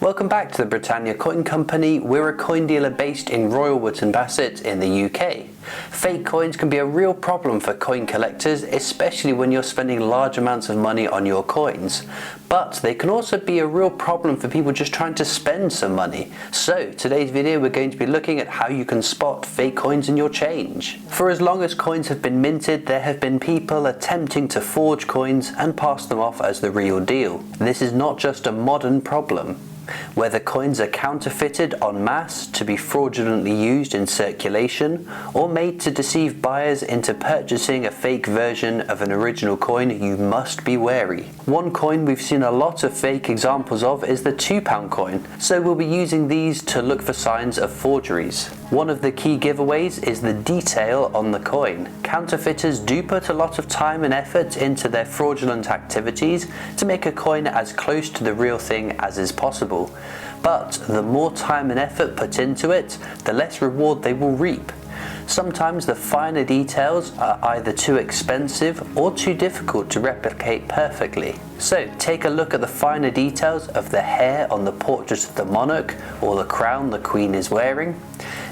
Welcome back to the Britannia Coin Company. We're a coin dealer based in Royal Wootton Bassett in the UK. Fake coins can be a real problem for coin collectors, especially when you're spending large amounts of money on your coins. But they can also be a real problem for people just trying to spend some money. So today's video we're going to be looking at how you can spot fake coins in your change. For as long as coins have been minted, there have been people attempting to forge coins and pass them off as the real deal. This is not just a modern problem. Whether coins are counterfeited en masse to be fraudulently used in circulation or made to deceive buyers into purchasing a fake version of an original coin, you must be wary. One coin we've seen a lot of fake examples of is the £2 coin, so we'll be using these to look for signs of forgeries. One of the key giveaways is the detail on the coin. Counterfeiters do put a lot of time and effort into their fraudulent activities to make a coin as close to the real thing as is possible. But the more time and effort put into it, the less reward they will reap. Sometimes the finer details are either too expensive or too difficult to replicate perfectly. So take a look at the finer details of the hair on the portrait of the monarch or the crown the queen is wearing.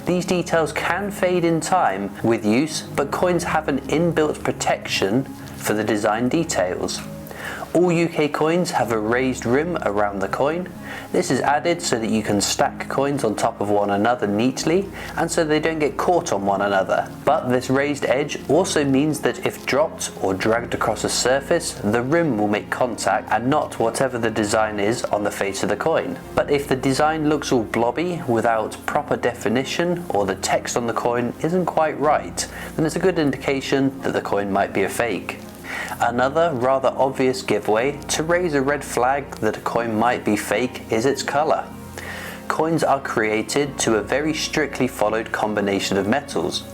These details can fade in time with use, but coins have an inbuilt protection for the design details. All UK coins have a raised rim around the coin. This is added so that you can stack coins on top of one another neatly and so they don't get caught on one another. But this raised edge also means that if dropped or dragged across a surface, the rim will make contact and not whatever the design is on the face of the coin. But if the design looks all blobby without proper definition or the text on the coin isn't quite right, then it's a good indication that the coin might be a fake. Another rather obvious giveaway to raise a red flag that a coin might be fake is its colour. Coins are created to a very strictly followed combination of metals.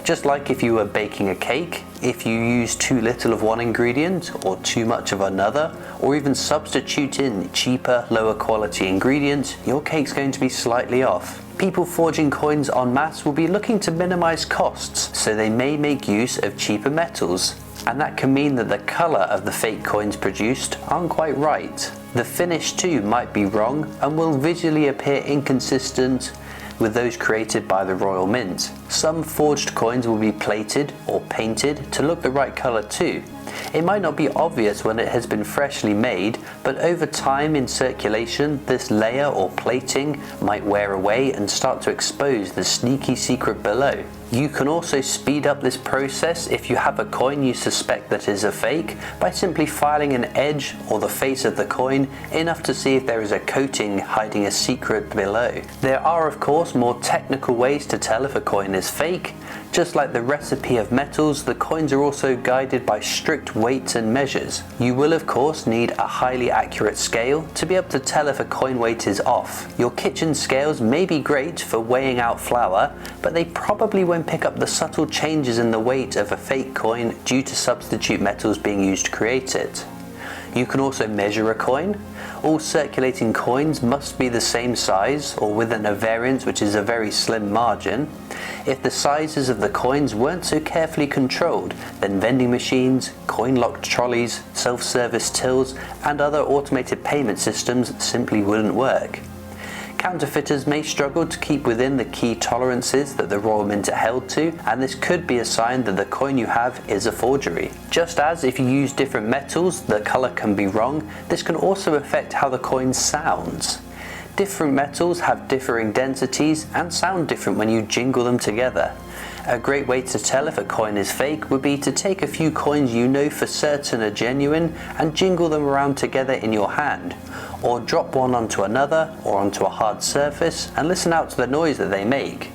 Just like if you were baking a cake, if you use too little of one ingredient or too much of another, or even substitute in cheaper, lower quality ingredients, your cake's going to be slightly off. People forging coins en masse will be looking to minimise costs, so they may make use of cheaper metals. And that can mean that the colour of the fake coins produced aren't quite right. The finish too might be wrong and will visually appear inconsistent with those created by the Royal Mint. Some forged coins will be plated or painted to look the right colour too. It might not be obvious when it has been freshly made, but over time in circulation, this layer or plating might wear away and start to expose the sneaky secret below. You can also speed up this process if you have a coin you suspect that is a fake by simply filing an edge or the face of the coin enough to see if there is a coating hiding a secret below. There are of course more technical ways to tell if a coin is fake. Just like the recipe of metals, the coins are also guided by strict weights and measures. You will of course need a highly accurate scale to be able to tell if a coin weight is off. Your kitchen scales may be great for weighing out flour, but they probably won't pick up the subtle changes in the weight of a fake coin due to substitute metals being used to create it. You can also measure a coin. All circulating coins must be the same size or within a variance which is a very slim margin. If the sizes of the coins weren't so carefully controlled, then vending machines, coin-locked trolleys, self-service tills and other automated payment systems simply wouldn't work. Counterfeiters may struggle to keep within the key tolerances that the Royal Mint are held to, and this could be a sign that the coin you have is a forgery. Just as if you use different metals, the colour can be wrong, this can also affect how the coin sounds. Different metals have differing densities and sound different when you jingle them together. A great way to tell if a coin is fake would be to take a few coins you know for certain are genuine and jingle them around together in your hand, or drop one onto another or onto a hard surface and listen out to the noise that they make.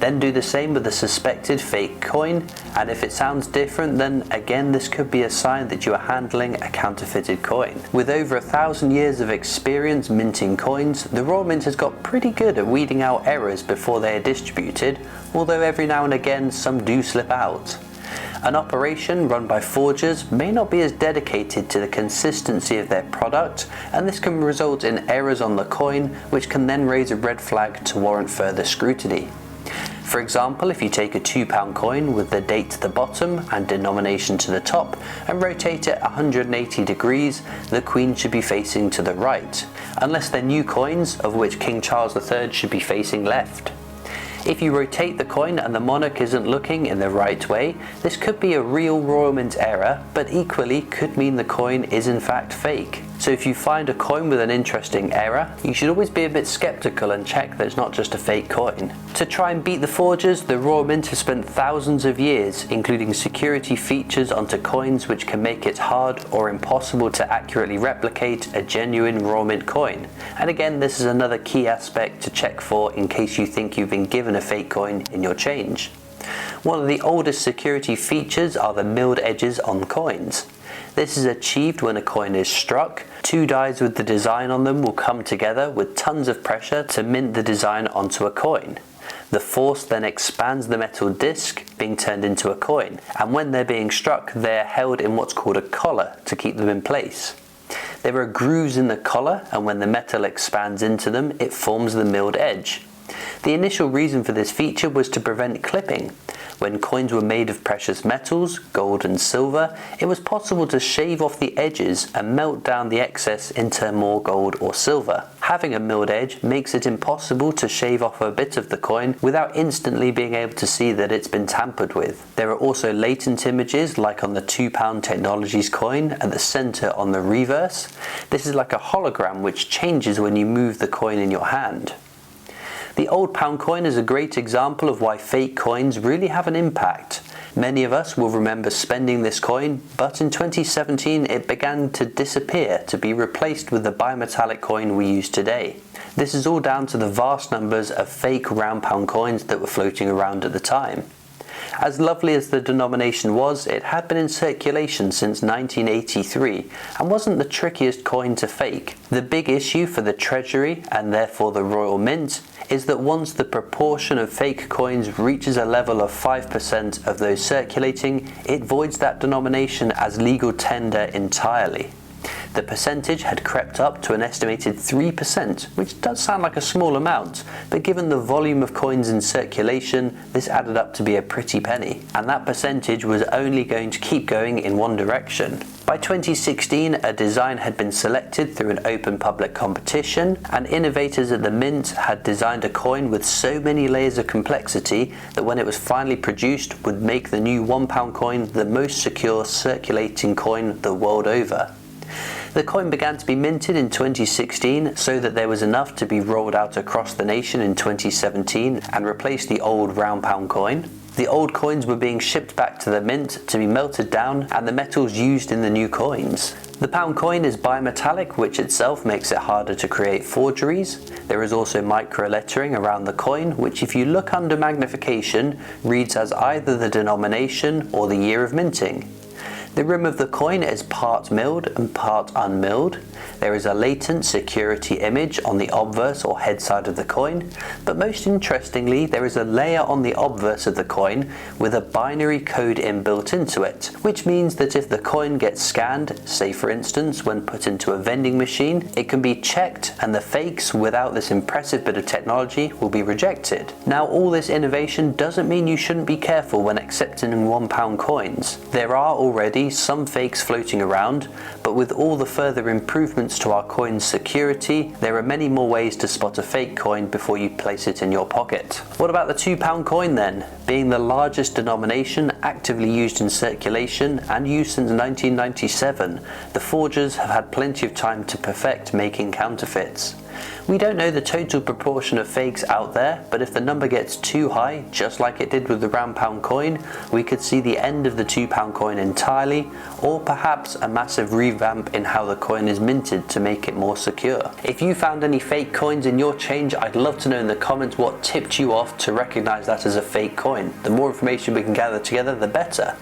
Then do the same with the suspected fake coin, and if it sounds different, then again this could be a sign that you are handling a counterfeited coin. With over 1,000 years of experience minting coins, the Royal Mint has got pretty good at weeding out errors before they are distributed, although every now and again some do slip out. An operation run by forgers may not be as dedicated to the consistency of their product, and this can result in errors on the coin which can then raise a red flag to warrant further scrutiny. For example, if you take a £2 coin with the date to the bottom and denomination to the top and rotate it 180 degrees, the Queen should be facing to the right, unless they're new coins, of which King Charles III should be facing left. If you rotate the coin and the monarch isn't looking in the right way, this could be a real Royal Mint error, but equally could mean the coin is in fact fake. So if you find a coin with an interesting error, you should always be a bit skeptical and check that it's not just a fake coin. To try and beat the forgers, the Royal Mint has spent thousands of years including security features onto coins which can make it hard or impossible to accurately replicate a genuine Royal Mint coin. And again, this is another key aspect to check for in case you think you've been given a fake coin in your change. One of the oldest security features are the milled edges on coins. This is achieved when a coin is struck. Two dies with the design on them will come together with tons of pressure to mint the design onto a coin. The force then expands the metal disc, being turned into a coin, and when they're being struck, they're held in what's called a collar to keep them in place. There are grooves in the collar, and when the metal expands into them, it forms the milled edge. The initial reason for this feature was to prevent clipping. When coins were made of precious metals, gold and silver, it was possible to shave off the edges and melt down the excess into more gold or silver. Having a milled edge makes it impossible to shave off a bit of the coin without instantly being able to see that it's been tampered with. There are also latent images, like on the £2 Technologies coin at the center on the reverse. This is like a hologram which changes when you move the coin in your hand. The old pound coin is a great example of why fake coins really have an impact. Many of us will remember spending this coin, but in 2017 it began to disappear to be replaced with the bimetallic coin we use today. This is all down to the vast numbers of fake round pound coins that were floating around at the time. As lovely as the denomination was, it had been in circulation since 1983 and wasn't the trickiest coin to fake. The big issue for the Treasury, and therefore the Royal Mint, is that once the proportion of fake coins reaches a level of 5% of those circulating, it voids that denomination as legal tender entirely. The percentage had crept up to an estimated 3%, which does sound like a small amount, but given the volume of coins in circulation, this added up to be a pretty penny, and that percentage was only going to keep going in one direction. By 2016, a design had been selected through an open public competition, and innovators at the Mint had designed a coin with so many layers of complexity that when it was finally produced would make the new £1 coin the most secure circulating coin the world over. The coin began to be minted in 2016 so that there was enough to be rolled out across the nation in 2017 and replace the old round pound coin. The old coins were being shipped back to the mint to be melted down and the metals used in the new coins. The pound coin is bimetallic, which itself makes it harder to create forgeries. There is also micro-lettering around the coin, which if you look under magnification reads as either the denomination or the year of minting. The rim of the coin is part milled and part unmilled. There is a latent security image on the obverse or head side of the coin, but most interestingly, there is a layer on the obverse of the coin with a binary code inbuilt into it, which means that if the coin gets scanned, say for instance when put into a vending machine, it can be checked and the fakes without this impressive bit of technology will be rejected. Now, all this innovation doesn't mean you shouldn't be careful when accepting £1 coins. There are already some fakes floating around, but with all the further improvements to our coin's security, there are many more ways to spot a fake coin before you place it in your pocket. What about the £2 coin then? Being the largest denomination actively used in circulation and used since 1997, the forgers have had plenty of time to perfect making counterfeits. We don't know the total proportion of fakes out there, but if the number gets too high, just like it did with the £1 coin, we could see the end of the £2 coin entirely, or perhaps a massive revamp in how the coin is minted to make it more secure. If you found any fake coins in your change, I'd love to know in the comments what tipped you off to recognize that as a fake coin. The more information we can gather together, the better.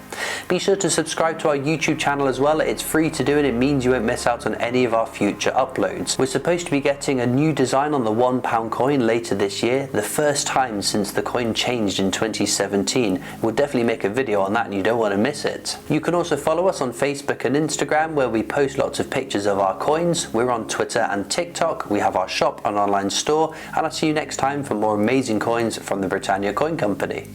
Be sure to subscribe to our YouTube channel as well. It's free to do and it means you won't miss out on any of our future uploads. We're supposed to be getting a new design on the £1 coin later this year, the first time since the coin changed in 2017. We'll definitely make a video on that and you don't want to miss it. You can also follow us on Facebook and Instagram, where we post lots of pictures of our coins. We're on Twitter and TikTok. We have our shop and online store, and I'll see you next time for more amazing coins from the Britannia Coin Company.